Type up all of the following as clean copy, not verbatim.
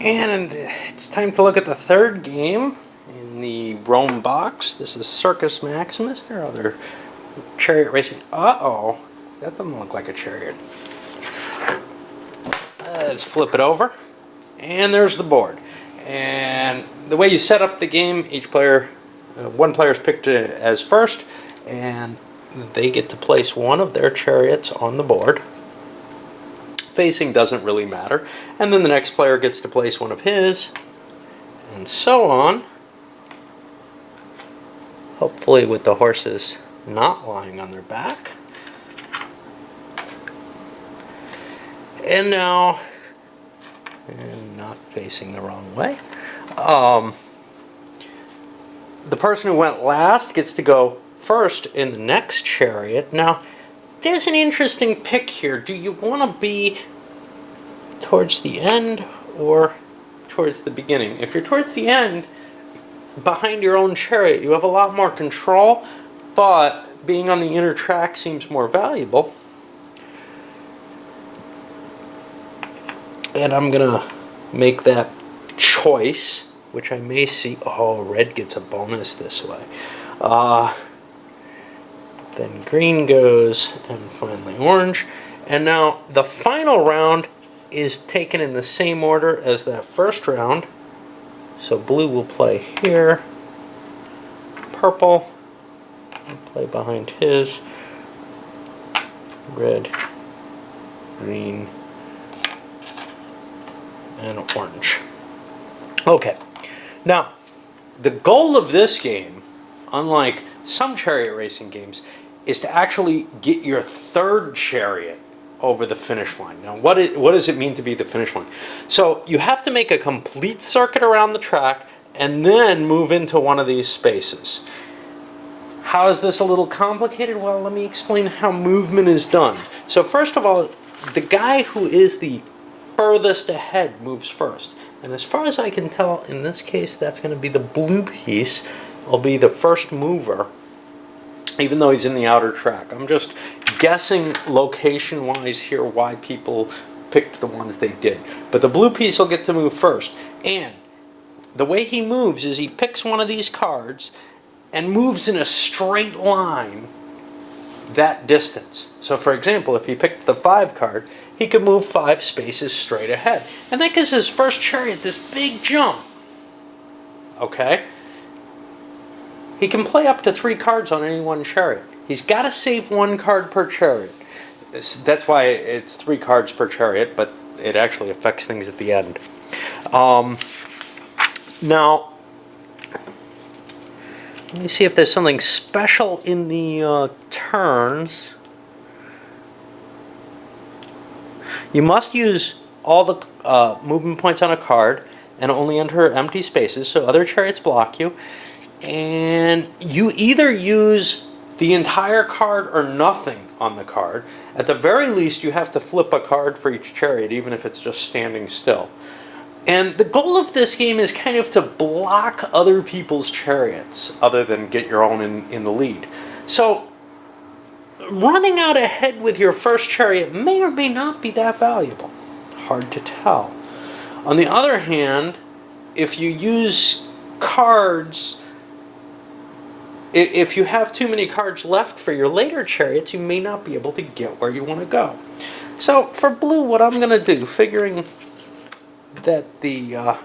And it's time to look at the third game in the Rome box. This is Circus Maximus. There are other chariot racing. Uh-oh, that doesn't look like a chariot. Let's flip it over. And there's the board. And the way you set up the game, each player, one player is picked as first, and they get to place one of their chariots on the board. Facing doesn't really matter. And then the next player gets to place one of his, and so on. Hopefully with the horses not lying on their back. And now, and not facing the wrong way. The person who went last gets to go first in the next chariot. Now, there's an interesting pick here. Do you want to be towards the end or towards the beginning? If you're towards the end, behind your own chariot, you have a lot more control, but being on the inner track seems more valuable. And I'm going to make that choice, which I may see. Oh, red gets a bonus this way. Then green goes, and finally orange. And now the final round is taken in the same order as that first round. So blue will play here. Purple will play behind his. Red, green, and orange. Okay. Now, the goal of this game, unlike some chariot racing games, is to actually get your third chariot over the finish line. Now, what does it mean to be the finish line? So you have to make a complete circuit around the track and then move into one of these spaces. How is this a little complicated? Well, let me explain how movement is done. So first of all, the guy who is the furthest ahead moves first. And as far as I can tell, in this case, that's going to be the blue piece. Will be the first mover, even though he's in the outer track. I'm just guessing location-wise here why people picked the ones they did. But the blue piece will get to move first. And the way he moves is he picks one of these cards and moves in a straight line that distance. So for example, if he picked the 5 card, he could move 5 spaces straight ahead. And that gives his first chariot this big jump. Okay? He can play up to 3 cards on any one chariot. He's got to save 1 card per chariot. That's why it's 3 cards per chariot, but it actually affects things at the end. Now, let me see if there's something special in the turns. You must use all the movement points on a card and only enter empty spaces, so other chariots block you. And you either use the entire card or nothing on the card. At the very least, you have to flip a card for each chariot, even if it's just standing still. And the goal of this game is kind of to block other people's chariots, other than get your own in the lead. So, running out ahead with your first chariot may or may not be that valuable. Hard to tell. On the other hand, if you use cards, if you have too many cards left for your later chariots, you may not be able to get where you want to go. So for blue, what I'm going to do, figuring that the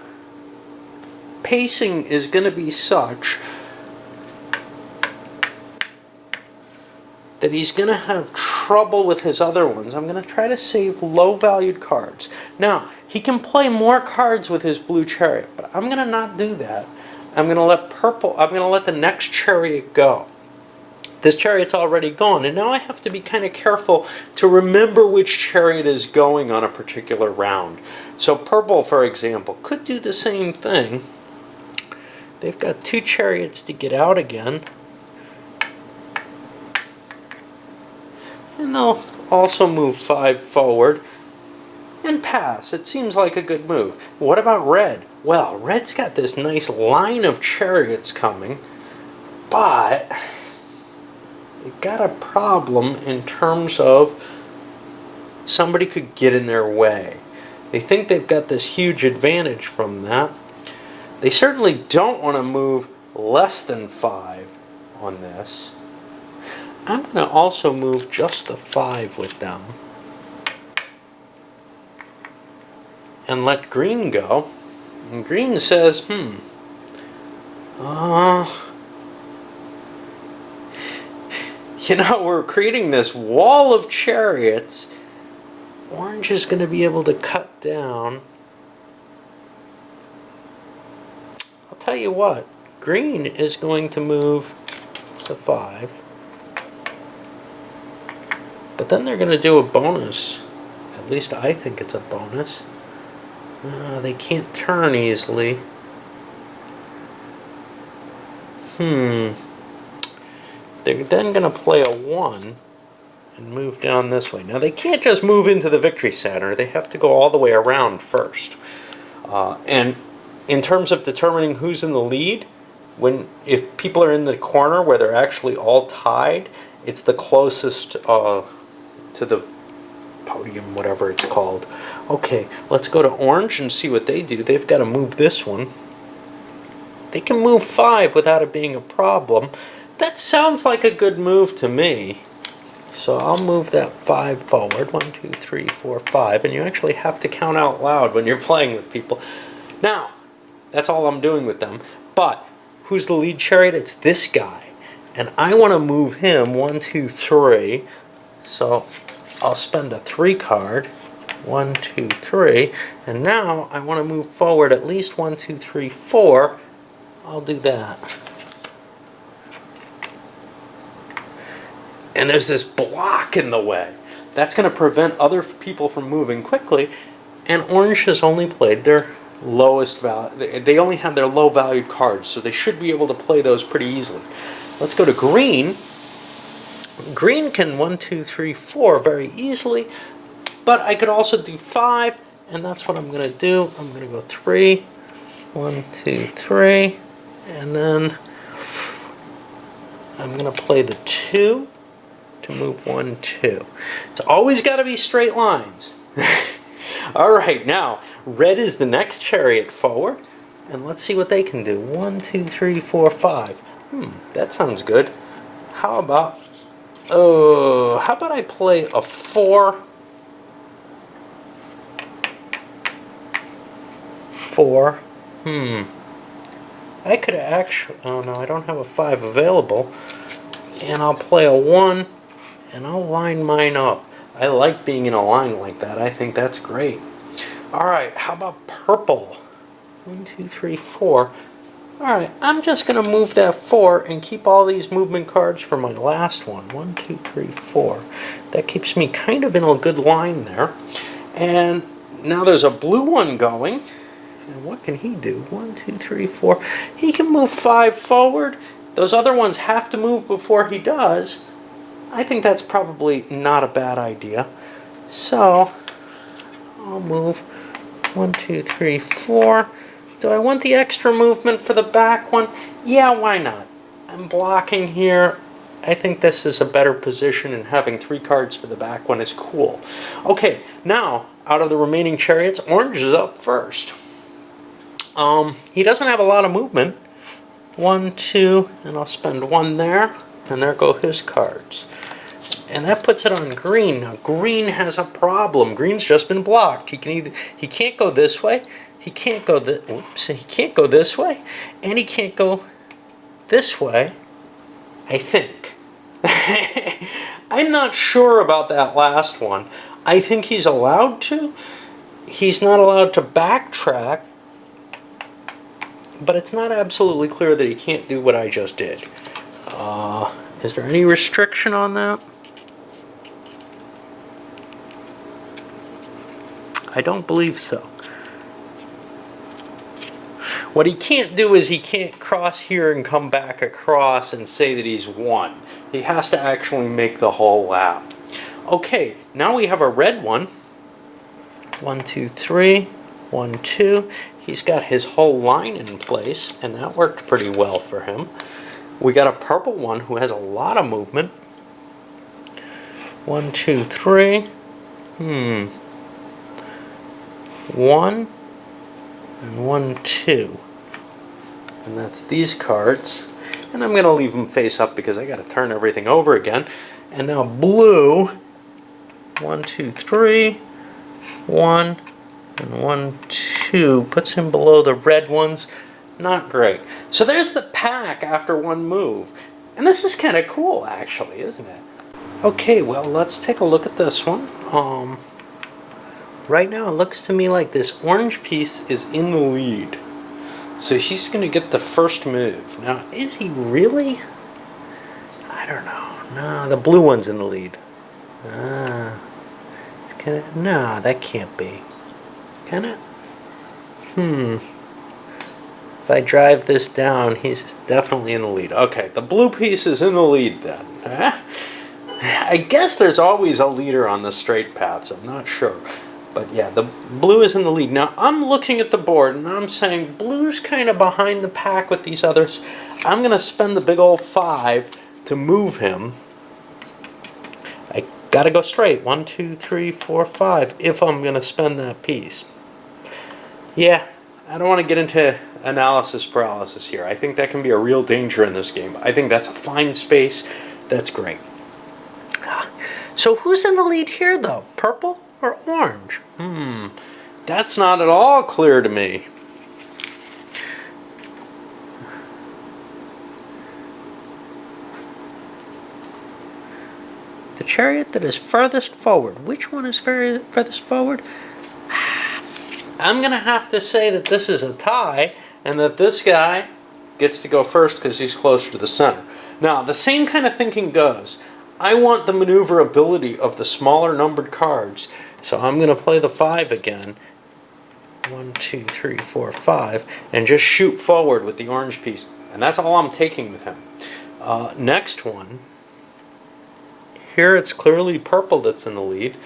pacing is going to be such that he's going to have trouble with his other ones, I'm going to try to save low-valued cards. Now, he can play more cards with his blue chariot, but I'm going to not do that. I'm going to let the next chariot go. This chariot's already gone, and now I have to be kind of careful to remember which chariot is going on a particular round. So purple, for example, could do the same thing. They've got 2 chariots to get out again. And they'll also move 5 forward and pass. It seems like a good move. What about red? Well, red's got this nice line of chariots coming, but it got a problem in terms of somebody could get in their way. They think they've got this huge advantage from that. They certainly don't want to move less than 5 on this. I'm going to also move just the 5 with them. And let green go. And green says, you know, we're creating this wall of chariots. Orange is going to be able to cut down. I'll tell you what, green is going to move to 5. But then they're going to do a bonus. At least I think it's a bonus. They can't turn easily. They're then going to play a 1 and move down this way. Now they can't just move into the victory center. They have to go all the way around first. And in terms of determining who's in the lead, if people are in the corner where they're actually all tied, it's the closest to the podium, whatever it's called. Okay, let's go to orange and see what they do. They've got to move this one. They can move 5 without it being a problem. That sounds like a good move to me. So I'll move that 5 forward. 1, 2, 3, 4, 5. And you actually have to count out loud when you're playing with people. Now, that's all I'm doing with them. But who's the lead chariot? It's this guy. And I want to move him 1, 2, 3. So I'll spend a 3 card. 1, 2, 3. And now I want to move forward at least 1, 2, 3, 4. I'll do that. And there's this block in the way. That's going to prevent other people from moving quickly. And orange has only played their lowest value. They only have their low valued cards, so they should be able to play those pretty easily. Let's go to green. Green can 1, 2, 3, 4 very easily. But I could also do 5, and that's what I'm going to do. I'm going to go 3, 1, 2, 3, and then I'm going to play the 2. To move 1, 2. It's always got to be straight lines. Alright, now, red is the next chariot forward. And let's see what they can do. 1, 2, 3, 4, 5. That sounds good. How about I play a 4, 4. I could actually, oh no, I don't have a 5 available. And I'll play a 1. And I'll line mine up. I like being in a line like that. I think that's great. Alright, how about purple? 1, 2, 3, 4. Alright, I'm just going to move that 4 and keep all these movement cards for my last one. 1, 2, 3, 4. That keeps me kind of in a good line there. And now there's a blue one going. And what can he do? 1, 2, 3, 4. He can move 5 forward. Those other ones have to move before he does. I think that's probably not a bad idea. So, I'll move 1, 2, 3, 4. Do I want the extra movement for the back one? Yeah, why not? I'm blocking here. I think this is a better position, and having 3 cards for the back one is cool. Okay, now, out of the remaining chariots, orange is up first. He doesn't have a lot of movement. 1, 2, and I'll spend 1 there. And there go his cards. And that puts it on green. Now green has a problem. Green's just been blocked. He can't go this way. He can't go he can't go this way. And he can't go this way. I think. I'm not sure about that last one. I think he's allowed to. He's not allowed to backtrack. But it's not absolutely clear that he can't do what I just did. Is there any restriction on that? I don't believe so. What he can't do is he can't cross here and come back across and say that he's won. He has to actually make the whole lap. Okay, now we have a red one. 1, 2, 3. 1, 2. He's got his whole line in place, and that worked pretty well for him. We got a purple one who has a lot of movement. 1, 2, 3. 1, and 1, 2. And that's these cards. And I'm going to leave them face up because I got to turn everything over again. And now blue, 1, 2, 3, 1, and 1, 2. Puts him below the red ones. Not great. So there's the pack after one move. And this is kind of cool, actually, isn't it? Okay, well, let's take a look at this one. Right now, it looks to me like this orange piece is in the lead. So he's going to get the first move. Now, is he really? I don't know. No, the blue one's in the lead. No, that can't be. Can it? If I drive this down, he's definitely in the lead. Okay, the blue piece is in the lead then. I guess there's always a leader on the straight paths. I'm not sure. But yeah, the blue is in the lead. Now, I'm looking at the board, and I'm saying blue's kind of behind the pack with these others. I'm going to spend the big old 5 to move him. I got to go straight. 1, 2, 3, 4, 5 if I'm going to spend that piece. Yeah, I don't want to get into analysis paralysis here. I think that can be a real danger in this game. I think that's a fine space. That's great. So who's in the lead here, though? Purple or orange? That's not at all clear to me. The chariot that is furthest forward. Which one is furthest forward? I'm going to have to say that this is a tie, and that this guy gets to go first because he's closer to the center. Now, the same kind of thinking goes. I want the maneuverability of the smaller numbered cards, so I'm going to play the 5 again. 1, 2, 3, 4, 5, and just shoot forward with the orange piece. And that's all I'm taking with him. Next one. Here it's clearly purple that's in the lead.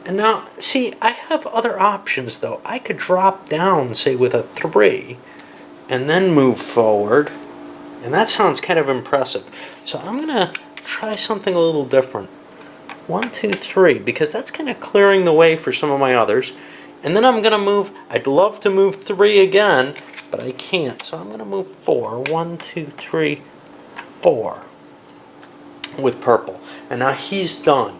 And now, see, I have other options, though. I could drop down, say, with a 3, and then move forward. And that sounds kind of impressive. So I'm going to try something a little different. 1, 2, 3, because that's kind of clearing the way for some of my others. And then I'm going to move, I'd love to move 3 again, but I can't. So I'm going to move 4. 1, 2, 3, 4 with purple. And now he's done.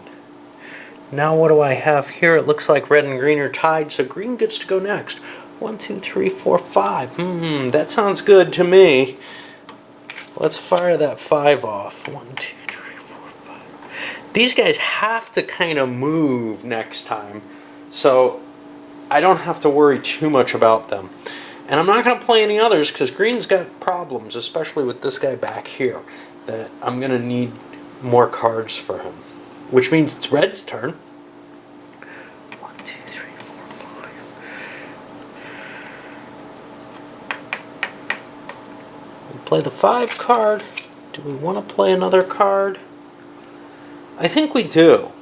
Now what do I have here? It looks like red and green are tied, so green gets to go next. 1, 2, 3, 4, 5. That sounds good to me. Let's fire that 5 off. 1, 2, 3, 4, 5. These guys have to kind of move next time, so I don't have to worry too much about them. And I'm not going to play any others because green's got problems, especially with this guy back here, that I'm going to need more cards for him. Which means it's red's turn. 1, 2, 3, 4, 5. We play the 5 card. Do we want to play another card? I think we do.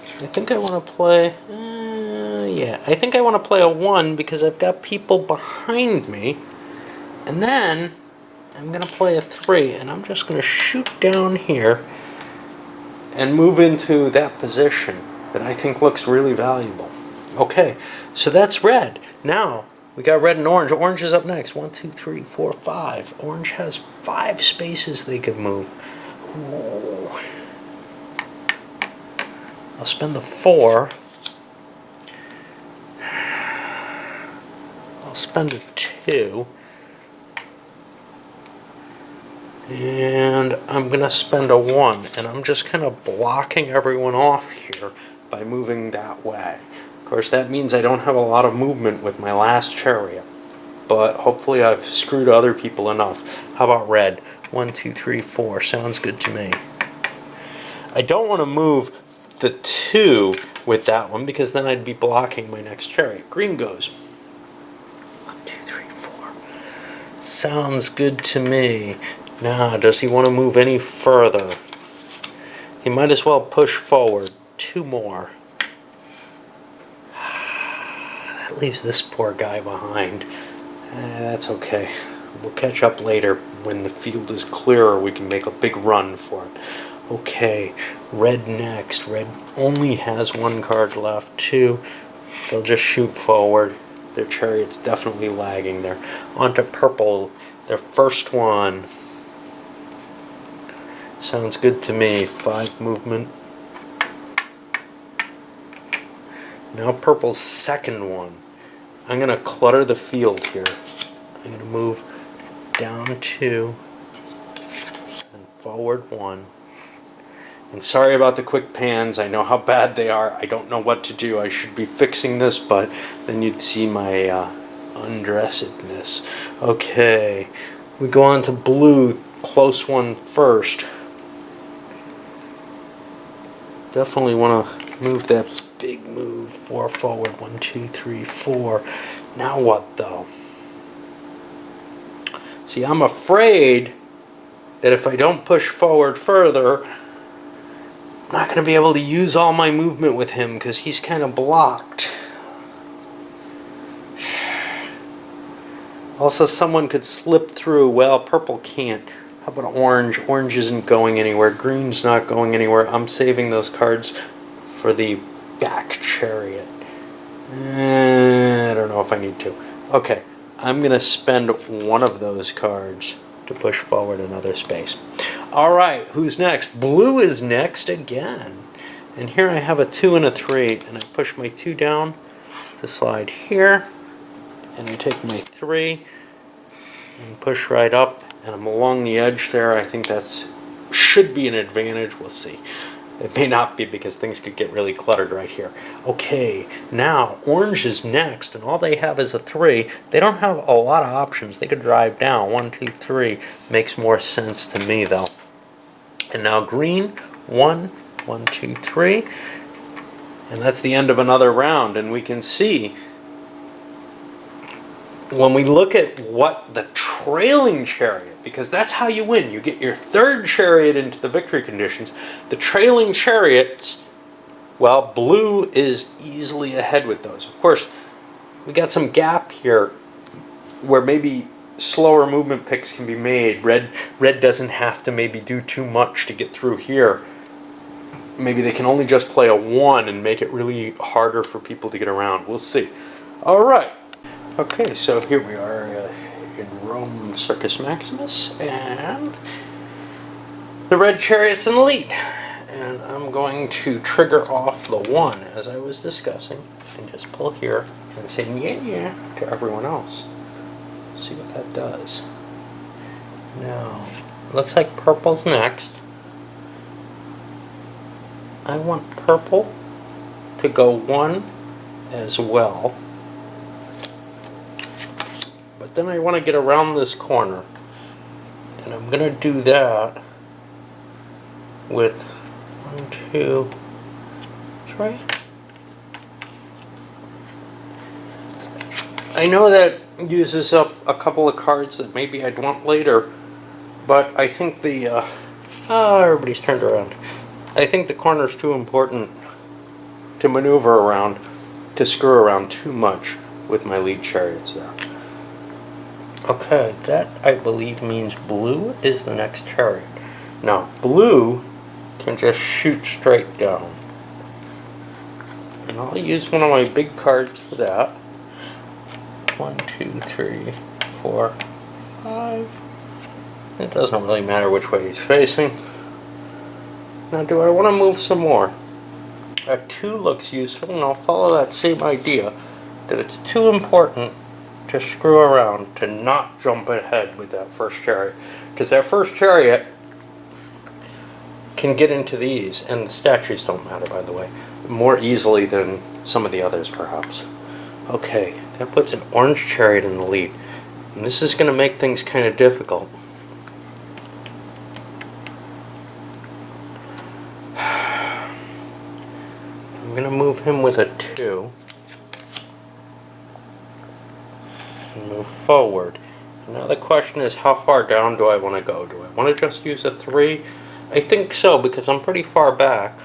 I think I want to play... yeah, I think I want to play a 1 because I've got people behind me. And then I'm going to play a 3, and I'm just going to shoot down here and move into that position that I think looks really valuable. Okay, so that's red. Now, we got red and orange. Orange is up next. 1, 2, 3, 4, 5. Orange has 5 spaces they could move. Ooh. I'll spend the 4. I'll spend a 2. And I'm going to spend a 1, and I'm just kind of blocking everyone off here by moving that way. Of course, that means I don't have a lot of movement with my last chariot, but hopefully I've screwed other people enough. How about red? 1, 2, 3, 4. Sounds good to me. I don't want to move the 2 with that one because then I'd be blocking my next chariot. Green goes. 1, 2, 3, 4. Sounds good to me. Now, does he want to move any further? He might as well push forward. 2 more. That leaves this poor guy behind. That's okay. We'll catch up later when the field is clearer. We can make a big run for it. Okay, red next. Red only has 1 card left. 2. They'll just shoot forward. Their chariot's definitely lagging there. On to purple, their first one. Sounds good to me. 5 movement. Now purple's second one. I'm going to clutter the field here. I'm going to move down 2 and forward 1. And sorry about the quick pans. I know how bad they are. I don't know what to do. I should be fixing this, but then you'd see my undressedness. Okay, we go on to blue. Close one first. Definitely want to move that big move. 4 forward. 1, 2, 3, 4. Now what though? See, I'm afraid that if I don't push forward further, I'm not going to be able to use all my movement with him because he's kind of blocked. Also, someone could slip through. Well, purple can't. How about orange? Orange isn't going anywhere. Green's not going anywhere. I'm saving those cards for the back chariot. I don't know if I need to. Okay, I'm going to spend one of those cards to push forward another space. All right, who's next? Blue is next again. And here I have a 2 and a 3, and I push my 2 down to slide here, and I take my 3 and push right up, and I'm along the edge there. I think that's should be an advantage. We'll see. It may not be because things could get really cluttered right here. Okay, now orange is next, and all they have is a 3. They don't have a lot of options. They could drive down. 1, 2, 3 makes more sense to me though. And now green, 1, 1, 2, 3, and that's the end of another round. And we can see when we look at what the trailing chariot, because that's how you win. You get your third chariot into the victory conditions. The trailing chariots, well, blue is easily ahead with those. Of course, we got some gap here where maybe slower movement picks can be made. Red doesn't have to maybe do too much to get through here. Maybe they can only just play a 1 and make it really harder for people to get around. We'll see. All right. Okay, so here we are in Rome Circus Maximus, and the red chariot's in the lead. And I'm going to trigger off the 1 as I was discussing, and just pull here and say yeah to everyone else. See what that does. Now, looks like purple's next. I want purple to go 1 as well. But then I want to get around this corner. And I'm going to do that with 1, 2, 3. I know that uses up a couple of cards that maybe I'd want later, but I think the everybody's turned around. I think the corner's too important to maneuver around, to screw around too much with my lead chariots there. Okay, that I believe means blue is the next chariot. Now, blue can just shoot straight down. And I'll use one of my big cards for that. 1, 2, 3, 4, 5. It doesn't really matter which way he's facing. Now, do I want to move some more? A 2 looks useful, and I'll follow that same idea that it's too important to screw around, to not jump ahead with that first chariot. Because that first chariot can get into these, and the statues don't matter, by the way, more easily than some of the others, perhaps. Okay, that puts an orange chariot in the lead. And this is going to make things kind of difficult. I'm going to move him with a 2. And move forward. Now the question is, how far down do I want to go? Do I want to just use a 3? I think so, because I'm pretty far back.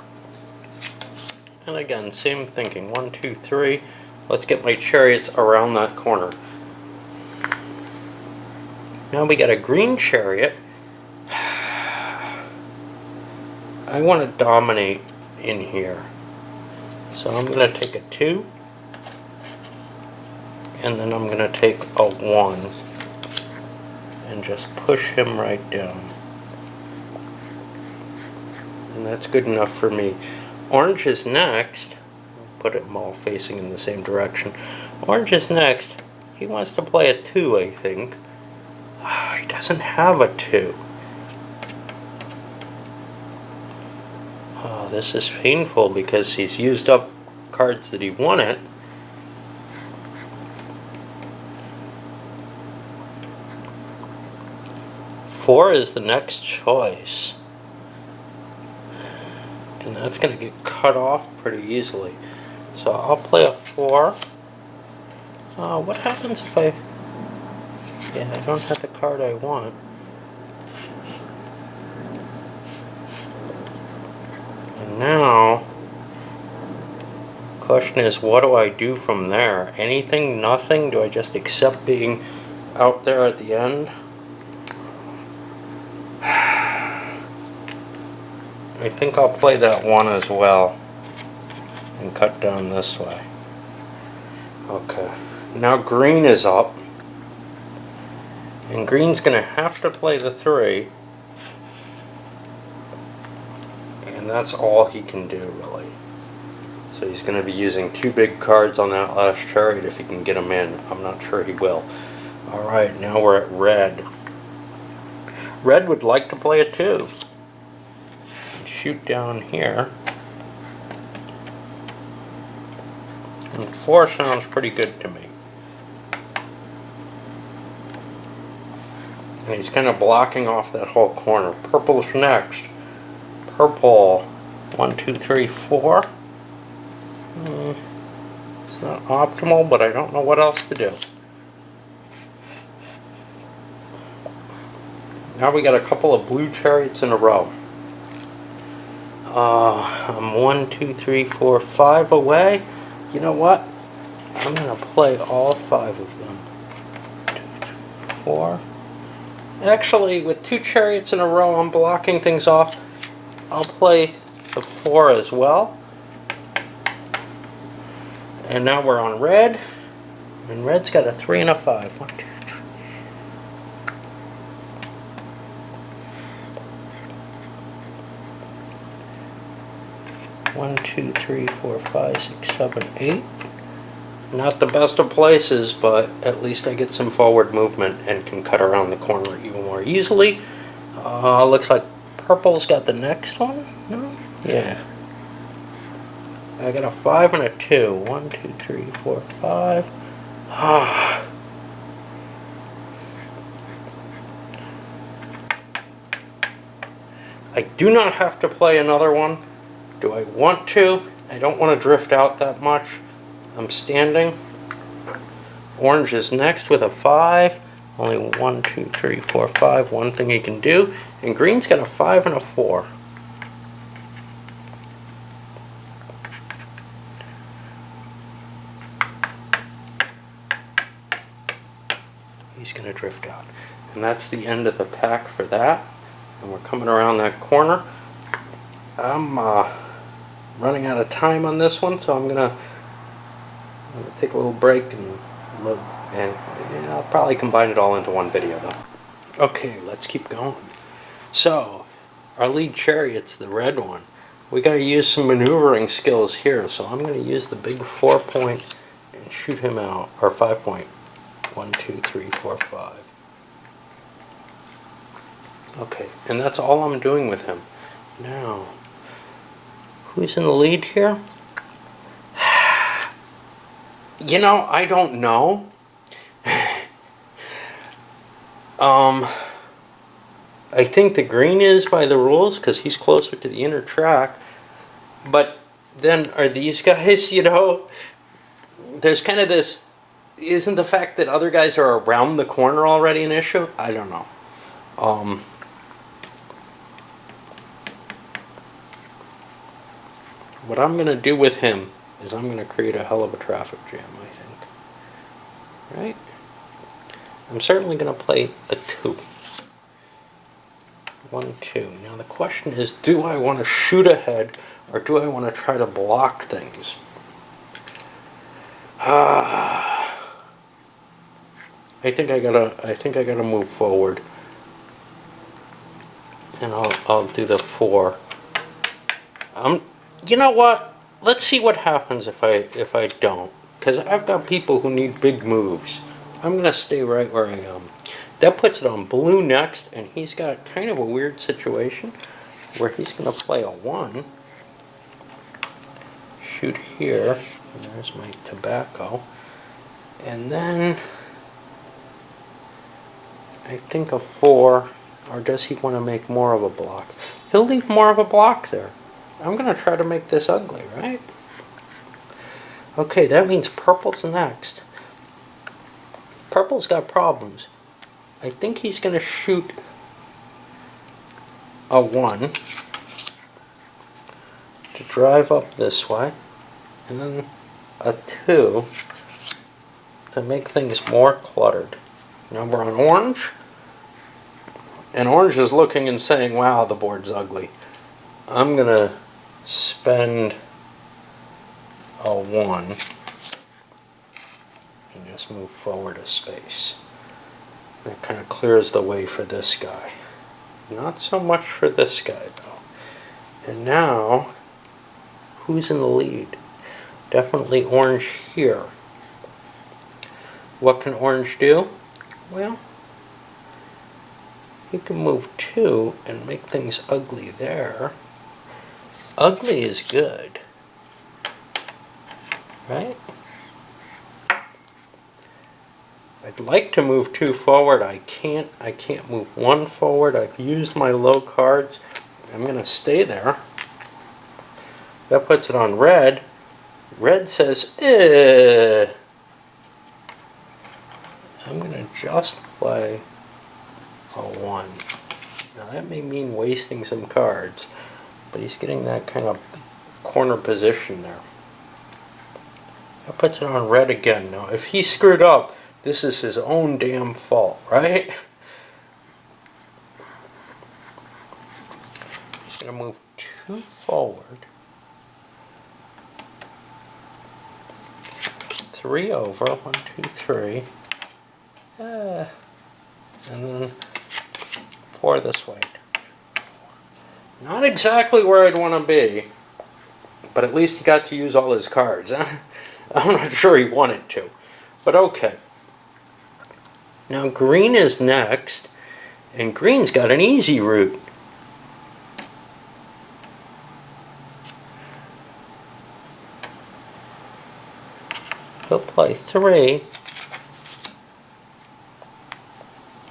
And again, same thinking. 1, 2, 3. Let's get my chariots around that corner. Now we got a green chariot. I want to dominate in here. So I'm going to take a 2 and then I'm going to take a 1 and just push him right down. And that's good enough for me. Orange is next. Put them all facing in the same direction. Orange is next. He wants to play a 2, I think. He doesn't have a 2. Oh, this is painful because he's used up cards that he wanted. Four is the next choice. And that's going to get cut off pretty easily. So I'll play a 4. What happens if I... Yeah, I don't have the card I want. And now, question is, what do I do from there? Anything? Nothing? Do I just accept being out there at the end? I think I'll play that 1 as well and cut down this way. Okay, now green is up, and green's going to have to play the 3, and that's all he can do really. So he's going to be using 2 big cards on that last chariot if he can get them in. I'm not sure he will. Alright, now we're at red. Red would like to play a 2. Shoot down here. And 4 sounds pretty good to me. And he's kind of blocking off that whole corner. Purple's next. Purple. 1, 2, 3, 4. It's not optimal, but I don't know what else to do. Now we got a couple of blue chariots in a row. I'm 1, 2, 3, 4, 5 away. You know what? I'm going to play all 5 of them. 2, 3, 4. Actually, with 2 chariots in a row, I'm blocking things off. I'll play the 4 as well. And now we're on red. And red's got a 3 and a 5. 1, 2, 3. 1, 2, 3, 4, 5, 6, 7, 8. Not the best of places, but at least I get some forward movement and can cut around the corner even more easily. Looks like purple's got the next one. No? Yeah. I got a 5 and a 2. 1, 2, 3, 4, 5. I do not have to play another one. Do I want to? I don't want to drift out that much. I'm standing. Orange is next with a 5. Only 1, 2, 3, 4, 5. One thing he can do. And green's got a 5 and a 4. He's going to drift out. And that's the end of the pack for that. And we're coming around that corner. I'm running out of time on this one, so I'm gonna take a little break and load, and yeah, I'll probably combine it all into one video though. Okay, let's keep going. So, our lead chariot's the red one. We gotta use some maneuvering skills here, so I'm gonna use the big 4 point and shoot him out, or 5 point. 1, 2, 3, 4, 5. Okay, and that's all I'm doing with him. Now, who's in the lead here? You know, I don't know. I think the green is by the rules because he's closer to the inner track. But then are these guys, you know, there's kind of this, isn't the fact that other guys are around the corner already an issue? I don't know. What I'm going to do with him is I'm going to create a hell of a traffic jam, I think. Right? I'm certainly going to play a 2. 1, 2. Now the question is, do I want to shoot ahead or do I want to try to block things? I think I gotta move forward. And I'll do the 4. You know what? Let's see what happens if I don't. Because I've got people who need big moves. I'm gonna stay right where I am. That puts it on blue next, and he's got kind of a weird situation where he's gonna play a 1. Shoot here. And there's my tobacco. And then I think a 4. Or does he want to make more of a block? He'll leave more of a block there. I'm going to try to make this ugly, right? Okay, that means purple's next. Purple's got problems. I think he's going to shoot a 1 to drive up this way. And then a 2 to make things more cluttered. Now we're on orange. And orange is looking and saying, wow, the board's ugly. I'm going to spend a 1 and just move forward a space. That kind of clears the way for this guy. Not so much for this guy, though. And now, who's in the lead? Definitely orange here. What can orange do? Well, you can move 2 and make things ugly there. Ugly is good, right? I'd like to move 2 forward. I can't move 1 forward. I've used my low cards. I'm going to stay there. That puts it on red. Red says, I'm going to just play a 1. Now that may mean wasting some cards, but he's getting that kind of corner position there. That puts it on red again. Now if he screwed up, this is his own damn fault, right? He's going to move 2 forward. 3 over. 1, 2, 3. And then 4 this way. Not exactly where I'd want to be, but at least he got to use all his cards. I'm not sure he wanted to, but okay. Now green is next, and green's got an easy route. He'll play 3.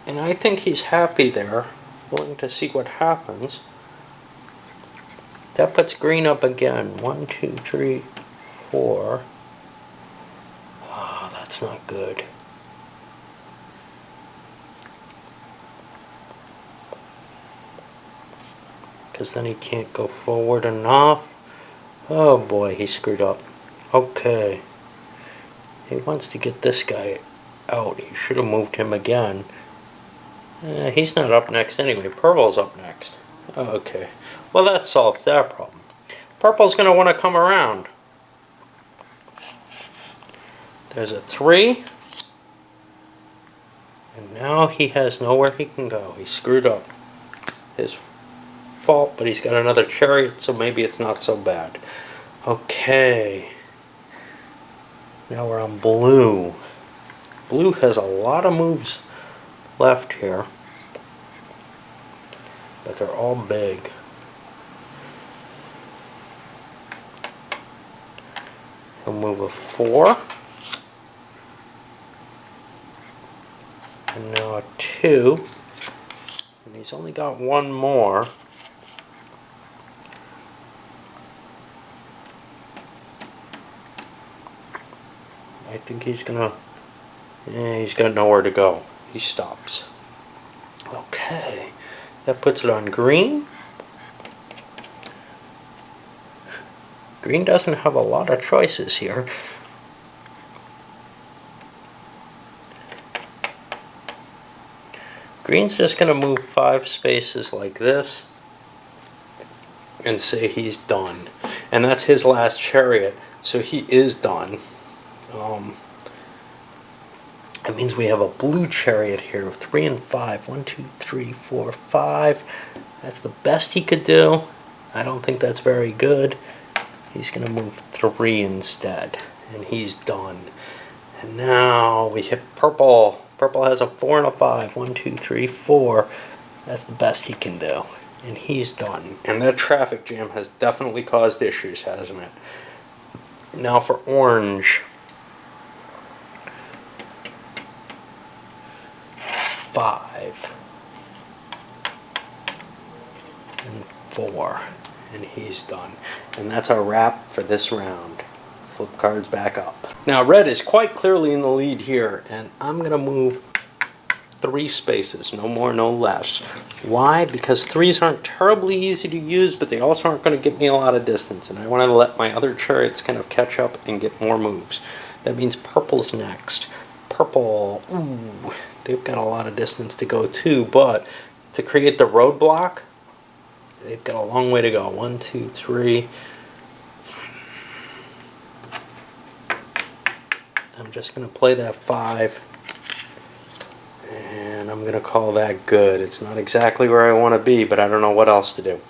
And I think he's happy there, willing to see what happens. That puts green up again. 1, 2, 3, 4. Oh, that's not good. Because then he can't go forward enough. Oh boy, he screwed up. Okay. He wants to get this guy out. He should have moved him again. He's not up next anyway. Purple's up next. Okay. Well, that solves that problem. Purple's going to want to come around. There's a 3. And now he has nowhere he can go. He screwed up. His fault, but he's got another chariot, so maybe it's not so bad. Okay. Now we're on blue. Blue has a lot of moves left here, but they're all big. He'll move a 4, and now a 2, and he's only got 1 more. I think he's gonna, he's got nowhere to go. He stops. Okay, that puts it on green. Green doesn't have a lot of choices here. Green's just going to move 5 spaces like this and say he's done. And that's his last chariot, so he is done. That means we have a blue chariot here, 3 and 5. 1, 2, 3, 4, 5. That's the best he could do. I don't think that's very good. He's going to move 3 instead, and he's done. And now we hit purple. Purple has a 4 and a 5. 1, 2, 3, 4. That's the best he can do, and he's done. And that traffic jam has definitely caused issues, hasn't it? Now for orange. 5 and 4, and he's done. And that's our wrap for this round. Flip cards back up. Now red is quite clearly in the lead here, and I'm going to move 3 spaces, no more, no less. Why? Because 3s aren't terribly easy to use, but they also aren't going to get me a lot of distance, and I want to let my other chariots kind of catch up and get more moves. That means purple's next. Purple, ooh, they've got a lot of distance to go too, but to create the roadblock, they've got a long way to go. 1, 2, 3. I'm just going to play that 5, and I'm going to call that good. It's not exactly where I want to be, but I don't know what else to do.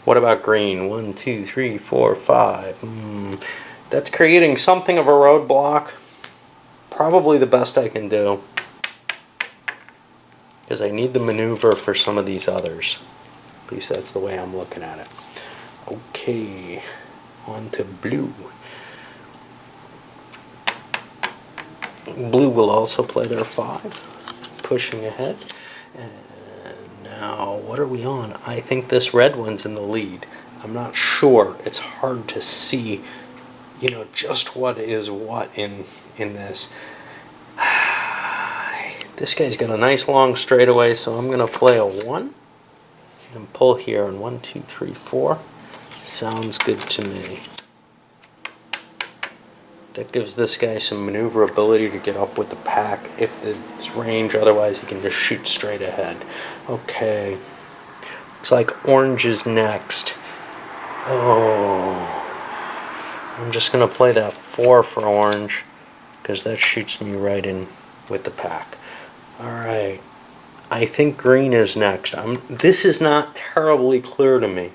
What about green? 1, 2, 3, 4, 5. That's creating something of a roadblock. Probably the best I can do, because I need the maneuver for some of these others. At least that's the way I'm looking at it. Okay, on to blue. Blue will also play their 5, pushing ahead. And now, what are we on? I think this red one's in the lead. I'm not sure. It's hard to see, you know, just what is what in this. This guy's got a nice long straightaway, so I'm going to play a 1 and pull here on 1, 2, 3, 4. Sounds good to me. That gives this guy some maneuverability to get up with the pack if it's range, otherwise he can just shoot straight ahead. Okay. Looks like orange is next. Oh. I'm just going to play that 4 for orange, because that shoots me right in with the pack. Alright. I think green is next. This is not terribly clear to me.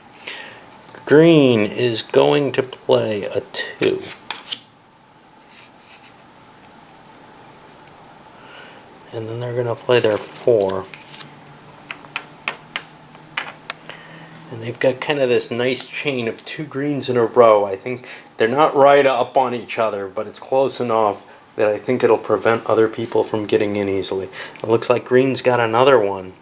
Green is going to play a 2. And then they're going to play their 4. And they've got kind of this nice chain of 2 greens in a row. I think they're not right up on each other, but it's close enough that I think it'll prevent other people from getting in easily. It looks like green's got another one.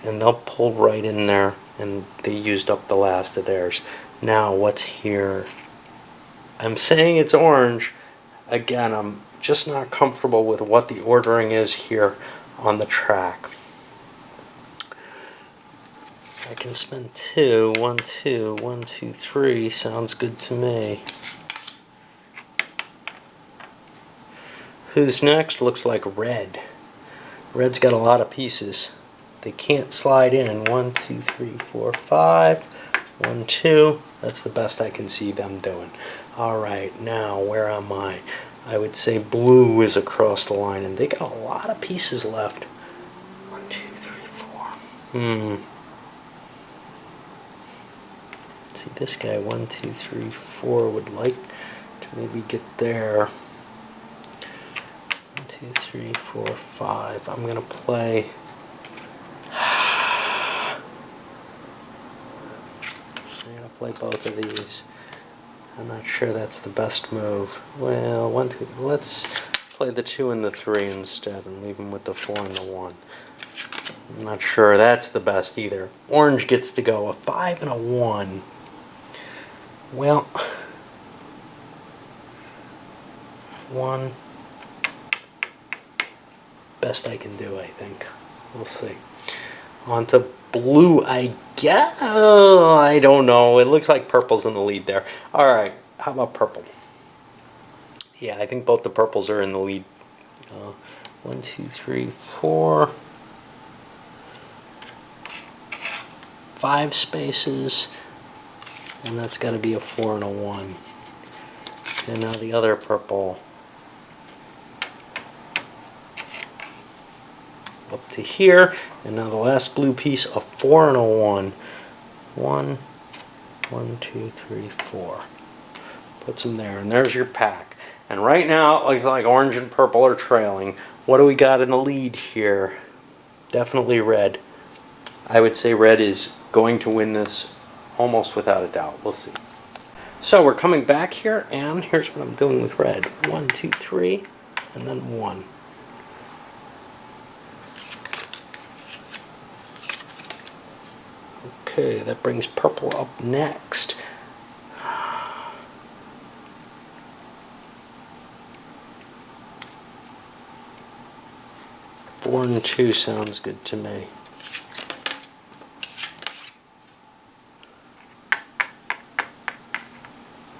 And they'll pull right in there, and they used up the last of theirs. Now, what's here? I'm saying it's orange. Again, I'm just not comfortable with what the ordering is here on the track. I can spend 2, 1, 2, 1, 2, 3. Sounds good to me. Who's next? Looks like red. Red's got a lot of pieces. They can't slide in. 1, 2, 3, 4, 5. 1, 2. That's the best I can see them doing. Alright, now where am I? I would say blue is across the line, and they got a lot of pieces left. 1, 2, 3, 4. See, this guy, 1, 2, 3, 4, would like to maybe get there. 1, 2, 3, 4, 5. I'm going to play. I'm going to play both of these. I'm not sure that's the best move. Well, 1, 2, let's play the 2 and the 3 instead and leave them with the 4 and the 1. I'm not sure that's the best either. Orange gets to go a 5 and a 1. Well, 1. Best I can do, I think. We'll see. On to blue, I guess. I don't know. It looks like purple's in the lead there. Alright, how about purple? Yeah, I think both the purples are in the lead. 1, 2, 3, 4. 5 spaces. And that's got to be a 4 and a 1. And now the other purple. up to here, and now the last blue piece, a 4 and a 1. 1, 1, 2, 3, 4. Puts them there, and there's your pack. And right now, it looks like orange and purple are trailing. What do we got in the lead here? Definitely red. I would say red is going to win this almost without a doubt. We'll see. So we're coming back here, and here's what I'm doing with red. 1, 2, 3, and then 1. Okay, that brings purple up next. Four and 2 sounds good to me.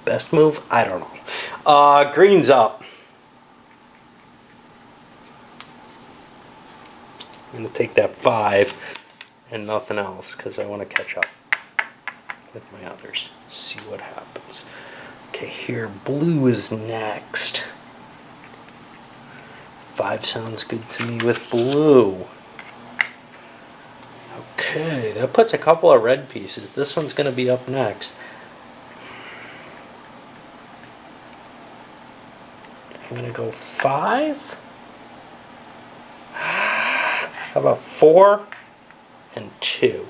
Best move? I don't know. Green's up. I'm going to take that 5 and nothing else because I want to catch up with my others. See what happens. Okay, here, blue is next. 5 sounds good to me with blue. Okay, that puts a couple of red pieces. This one's going to be up next. I'm going to go 5. How about 4 and 2?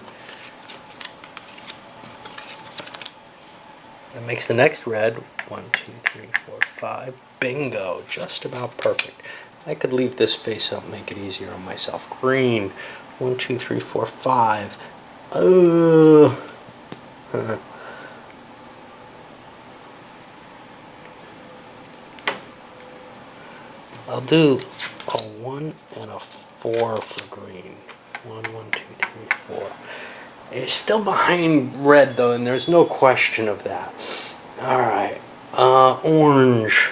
That makes the next red 1, 2, 3, 4, 5. Bingo, just about perfect. I could leave this face up, make it easier on myself. Green 1, 2, 3, 4, 5. I'll do a 1 and a 4 for green. 1, 1, 2, 3, 4. It's still behind red though, and there's no question of that. Alright, orange.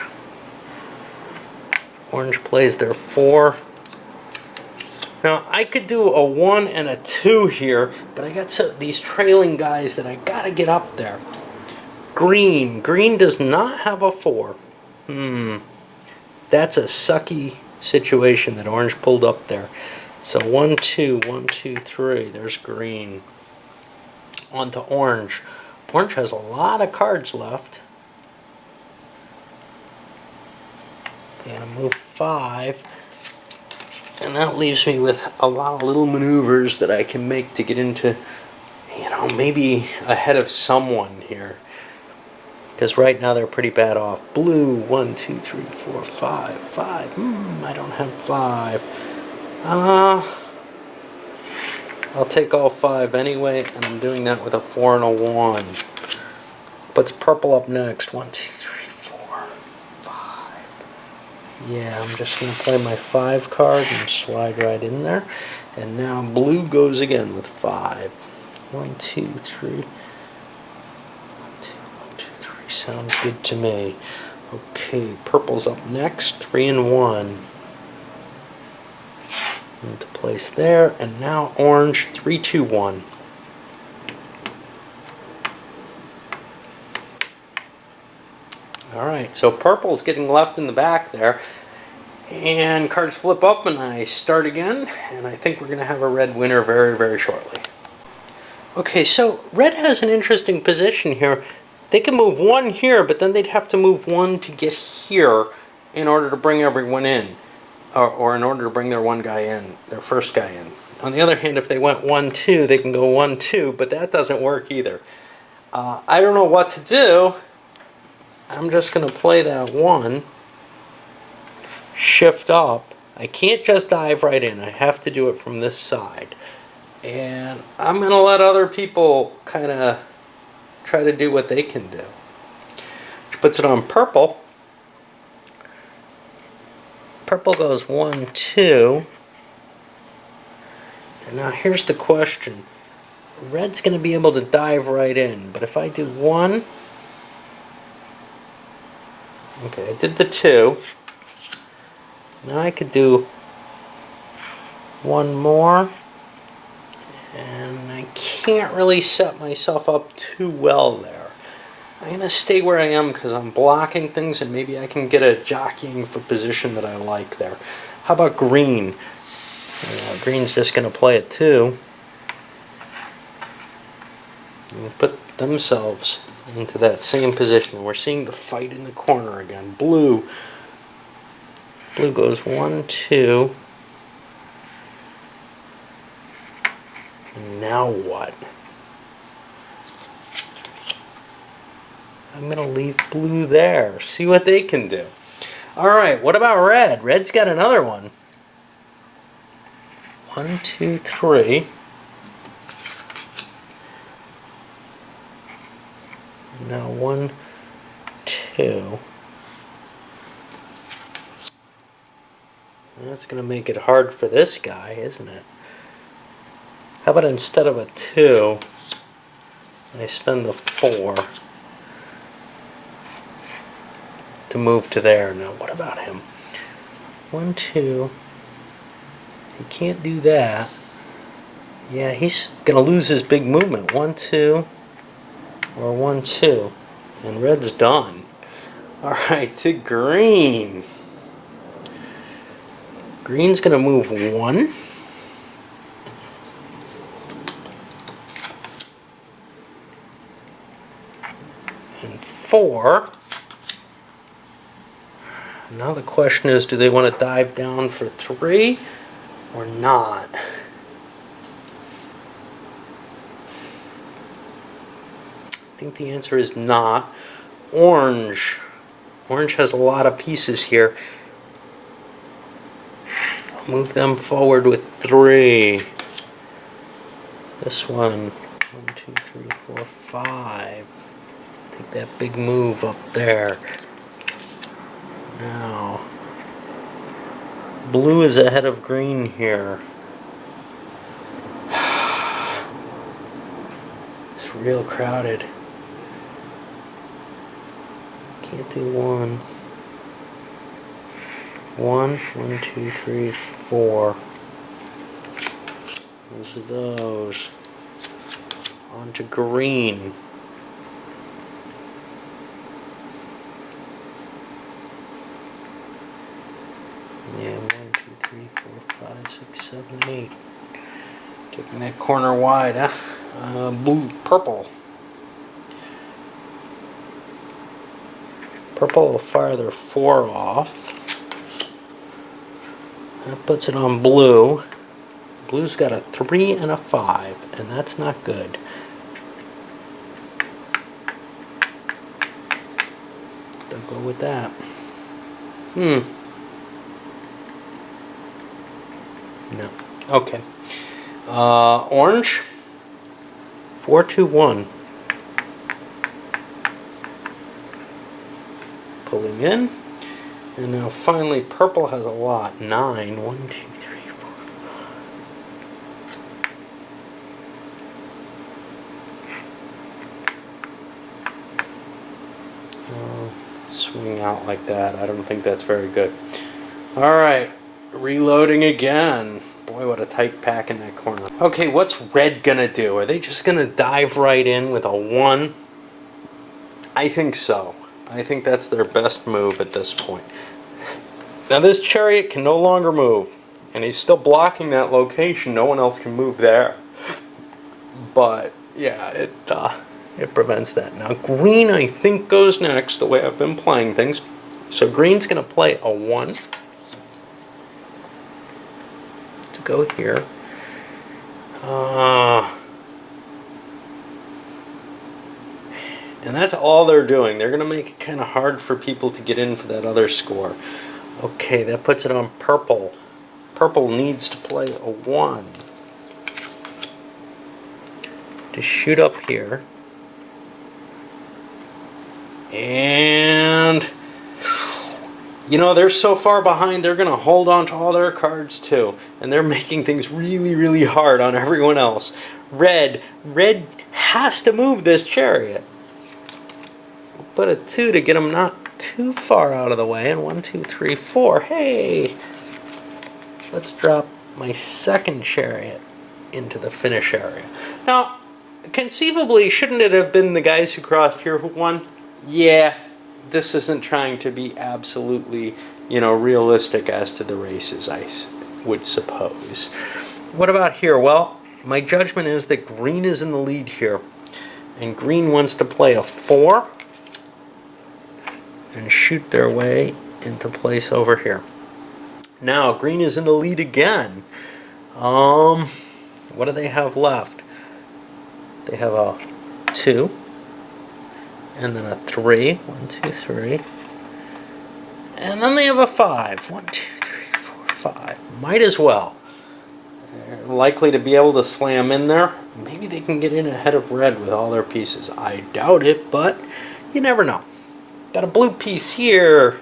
Orange plays their 4. Now, I could do a 1 and a 2 here, but I got these trailing guys that I gotta get up there. Green. Green does not have a 4. That's a sucky situation that orange pulled up there. So 1, 2, 1, 2, 3. There's green. On to orange. Orange has a lot of cards left. And I move 5. And that leaves me with a lot of little maneuvers that I can make to get into, you know, maybe ahead of someone here. Because right now they're pretty bad off. Blue, 1, 2, 3, 4, 5. 5. I don't have 5. I'll take all 5 anyway, and I'm doing that with a 4 and a 1. Puts purple up next. 1, 2, 3, 4, 5. Yeah, I'm just going to play my 5 card and slide right in there. And now blue goes again with 5. 1, 2, 3. Sounds good to me. Okay, purple's up next. 3 and 1. Into place there. And now orange. 3, 2, 1. Alright, so purple's getting left in the back there. And cards flip up and I start again. And I think we're going to have a red winner very, very shortly. Okay, so red has an interesting position here. They can move 1 here, but then they'd have to move 1 to get here in order to bring everyone in. Or in order to bring their one guy in, their first guy in. On the other hand, if they went 1, 2, they can go 1, 2, but that doesn't work either. I don't know what to do. I'm just going to play that 1. Shift up. I can't just dive right in. I have to do it from this side. And I'm going to let other people kind of try to do what they can do. Which puts it on purple. Purple goes 1, 2. And now here's the question. Red's going to be able to dive right in, but if I do 1, okay, I did the 2. Now I could do 1 more, and I can't really set myself up too well there. I'm going to stay where I am because I'm blocking things, and maybe I can get a jockeying for position that I like there. How about green? Green's just going to play it too. And put themselves into that same position. We're seeing the fight in the corner again. Blue goes 1, 2. And now what? I'm going to leave blue there. See what they can do. All right, what about red? Red's got another one. 1, 2, 3. And now 1, 2. That's going to make it hard for this guy, isn't it? How about instead of a 2, I spend the 4 to move to there. Now, what about him? 1, 2. He can't do that. Yeah, he's going to lose his big movement. 1, 2, or 1, 2. And red's done. All right, to green. Green's going to move 1. And 4. Now the question is, do they want to dive down for 3 or not? I think the answer is not. Orange. Orange has a lot of pieces here. I'll move them forward with 3. This one. 1, 2, 3, 4, 5. Take that big move up there. Now, blue is ahead of green here. It's real crowded. Can't do 1. 1, 1, 2, 3, 4. Those are those. On to green. Yeah, 1, 2, 3, 4, 5, 6, 7, 8. Taking that corner wide, huh? Blue, purple. Purple will fire their 4 off. That puts it on blue. Blue's got a 3 and a 5, and that's not good. Don't go with that. No. Okay. Orange. 4, 2, 1. Pulling in. And now finally purple has a lot. 9. 1, 2, 3, 4. Swing out like that. I don't think that's very good. Alright. Reloading again. Boy, what a tight pack in that corner. Okay, what's red gonna do? Are they just gonna dive right in with a 1? I think so. I think that's their best move at this point. Now this chariot can no longer move, and he's still blocking that location. No one else can move there. But yeah, it prevents that. Now green, I think, goes next, the way I've been playing things. So green's gonna play a 1 to go here. And that's all they're doing. They're going to make it kind of hard for people to get in for that other score. Okay, that puts it on purple. Purple needs to play a 1 to shoot up here. And, you know, they're so far behind, they're going to hold on to all their cards too. And they're making things really, really hard on everyone else. Red has to move this chariot. Put a 2 to get them not too far out of the way. And 1, 2, 3, 4. Hey! Let's drop my second chariot into the finish area. Now, conceivably, shouldn't it have been the guys who crossed here who won? Yeah, this isn't trying to be absolutely, you know, realistic as to the races. would suppose. What about here? Well, my judgment is that green is in the lead here. And green wants to play a 4 and shoot their way into place over here. Now, green is in the lead again. What do they have left? They have a 2, and then a 3. 1, 2, 3. And then they have a 5. 1, 2, 3, 4, 5. Might as well. They're likely to be able to slam in there. Maybe they can get in ahead of red with all their pieces. I doubt it, but you never know. Got a blue piece here.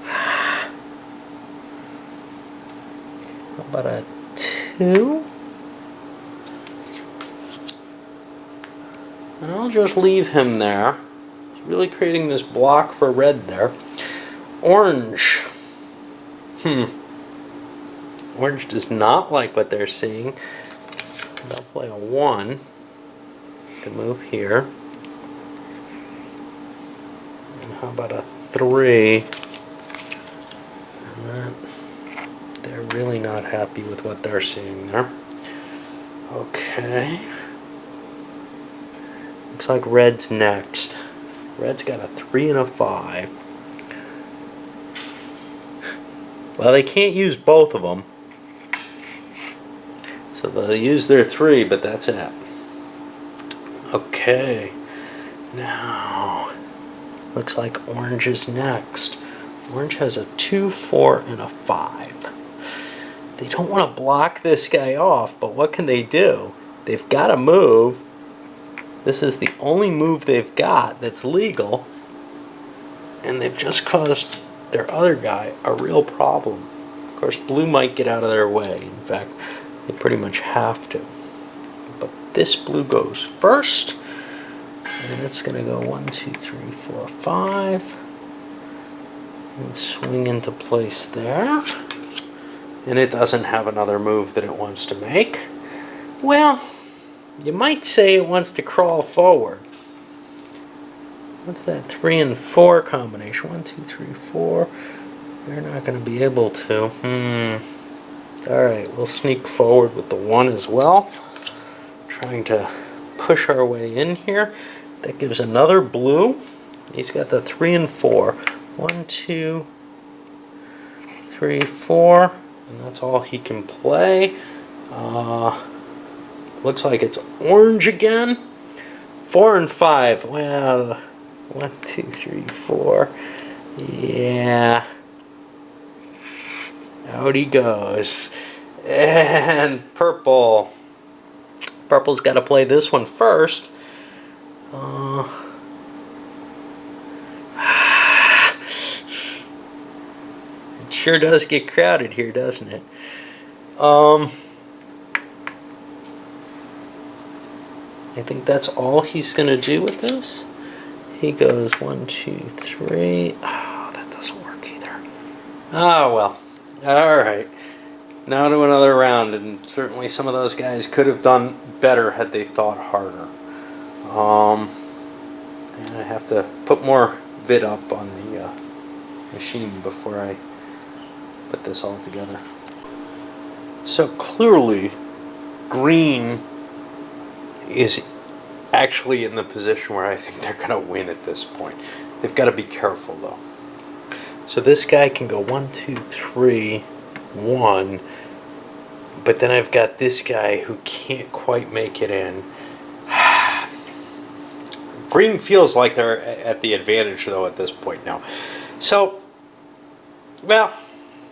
How about a 2? And I'll just leave him there. He's really creating this block for red there. Orange. Orange does not like what they're seeing. They'll play a 1 to move here. And how about a 3? And that, they're really not happy with what they're seeing there. Okay. Looks like red's next. Red's got a 3 and a 5. Well, they can't use both of them. So they'll use their 3, but that's it. Okay. Now, looks like orange is next. Orange has a 2, 4, and a 5. They don't want to block this guy off, but what can they do? They've got to move. This is the only move they've got that's legal. And they've just caused their other guy a real problem. Of course, blue might get out of their way. In fact, they pretty much have to. But this blue goes first. And it's going to go 1, 2, 3, 4, 5. And swing into place there. And it doesn't have another move that it wants to make. Well, you might say it wants to crawl forward. What's that 3 and 4 combination? 1, 2, 3, 4. They're not going to be able to. Alright, we'll sneak forward with the 1 as well. Trying to push our way in here. That gives another blue. He's got the 3 and 4. 1, 2, 3, 4. And that's all he can play. Looks like it's orange again. 4 and 5. Well, 1, 2, 3, 4. Yeah. Out he goes. And purple. Purple's got to play this one first. It sure does get crowded here, doesn't it? I think that's all he's going to do with this. He goes 1, 2, 3. Oh, that doesn't work either. Ah, well. Alright. Now to another round, and certainly some of those guys could have done better had they thought harder. And I have to put more vid up on the machine before I put this all together. So clearly, green is actually in the position where I think they're going to win at this point. They've got to be careful though. So this guy can go 1, 2, 3, 1, but then I've got this guy who can't quite make it in. Green feels like they're at the advantage though at this point now. So, well,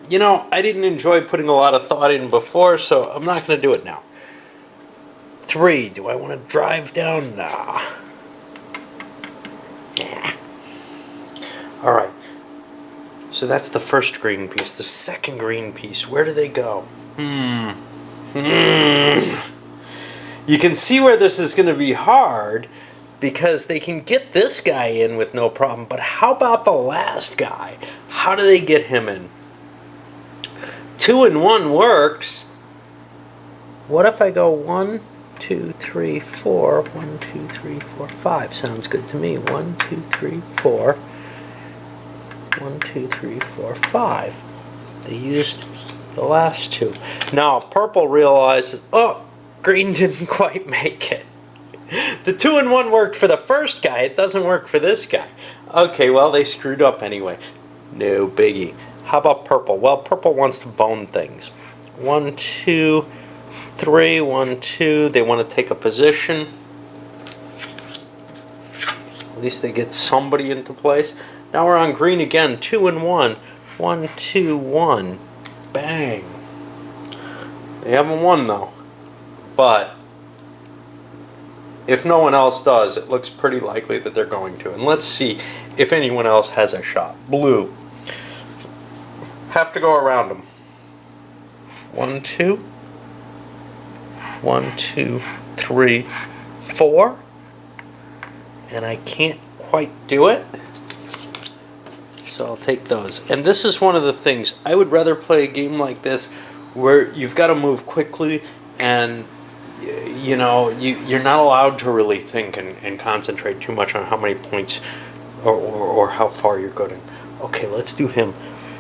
you know, I didn't enjoy putting a lot of thought in before, so I'm not going to do it now. 3, do I want to drive down? Nah. Yeah. Alright. So that's the first green piece. The second green piece, where do they go? You can see where this is going to be hard because they can get this guy in with no problem, but how about the last guy? How do they get him in? 2 and 1 works. What if I go 1, 2, 3, 4, 1, 2, 3, 4, 5? Sounds good to me. 1, 2, 3, 4. 1, 2, 3, 4, 5. They used the last two. Now purple realizes, oh, green didn't quite make it. The 2 and 1 worked for the first guy. It doesn't work for this guy. Okay, well, they screwed up anyway. No biggie. How about purple? Well, purple wants to bone things. 1, 2, 3, 1, 2. They want to take a position. At least they get somebody into place. Now we're on green again. 2 and 1. 1, 2, 1. Bang. They haven't won though. But if no one else does, it looks pretty likely that they're going to. And let's see if anyone else has a shot. Blue. Have to go around them. 1, 2. 1, 2, 3, 4. And I can't quite do it. So I'll take those. And this is one of the things. I would rather play a game like this where you've got to move quickly and you know, you're not allowed to really think and concentrate too much on how many points or how far you're going. Okay, let's do him.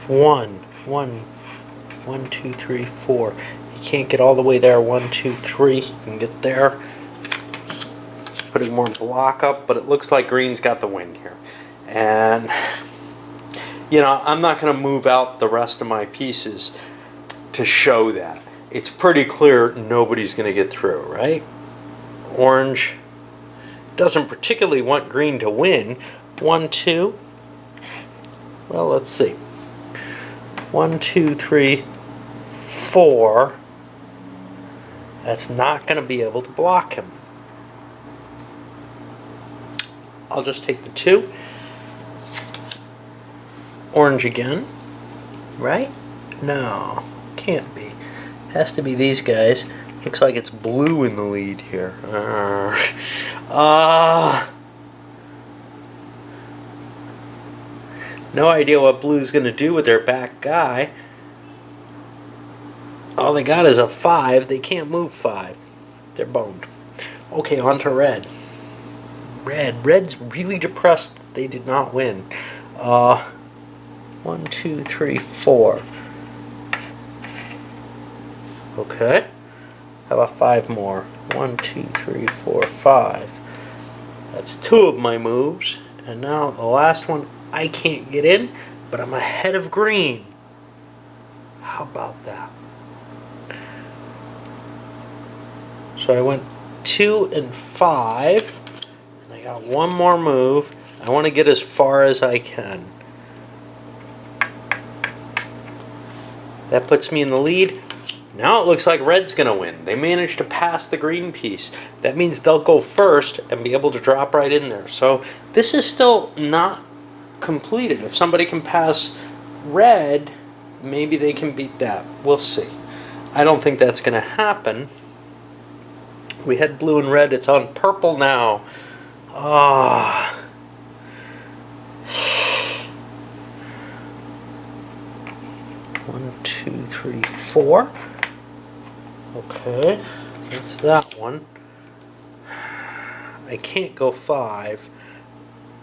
1, 1, 1, 2, 3, 4. You can't get all the way there. 1, 2, 3. You can get there. Putting more block up, but it looks like green's got the win here. And, you know, I'm not going to move out the rest of my pieces to show that. It's pretty clear nobody's going to get through, right? Orange doesn't particularly want green to win. 1, 2. Well, let's see. 1, 2, 3, 4. That's not going to be able to block him. I'll just take the 2. Orange again. Right? No, can't be. Has to be these guys. Looks like it's blue in the lead here. No idea what blue's going to do with their back guy. All they got is a 5. They can't move 5. They're boned. Okay, on to red. Red's really depressed they did not win. 1, 2, 3, 4. Okay. How about 5 more? 1, 2, 3, 4, 5. That's 2 of my moves. And now the last one, I can't get in, but I'm ahead of green. How about that? So I went 2 and 5. And I got one more move. I want to get as far as I can. That puts me in the lead. Now it looks like red's going to win. They managed to pass the green piece. That means they'll go first and be able to drop right in there. So this is still not completed. If somebody can pass red, maybe they can beat that. We'll see. I don't think that's going to happen. We had blue and red. It's on purple now. Ah. 1, 2, 3, 4. Okay, that's that one. I can't go 5.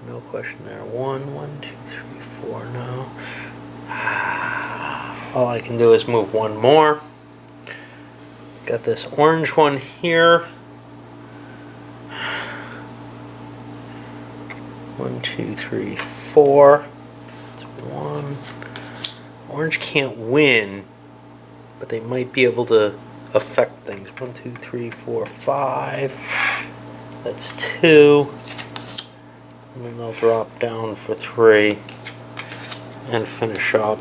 No question there. 1, 1, 2, 3, 4. No. All I can do is move one more. Got this orange one here. 1, 2, 3, 4. It's 1. Orange can't win, but they might be able to affect things. 1, 2, 3, 4, 5. That's 2. And then they'll drop down for 3 and finish up.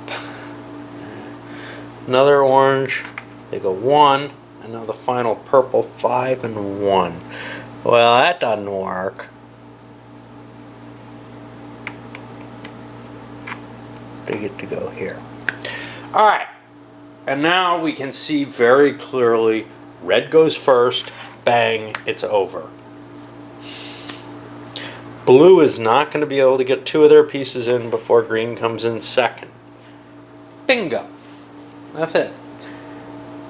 Another orange. They go 1. And now the final purple, 5 and 1. Well, that doesn't work. They get to go here. Alright. And now we can see very clearly red goes first. Bang. It's over. Blue is not going to be able to get 2 of their pieces in before green comes in second. Bingo. That's it.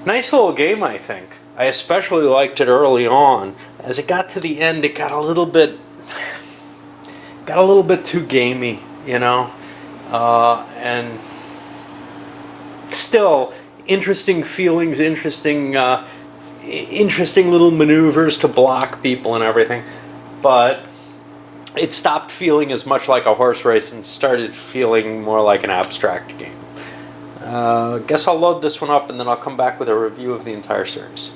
Nice little game, I think. I especially liked it early on. As it got to the end, it got a little bit too gamey, you know. and still interesting feelings, interesting little maneuvers to block people and everything, but it stopped feeling as much like a horse race and started feeling more like an abstract game. Guess I'll load this one up and then I'll come back with a review of the entire series.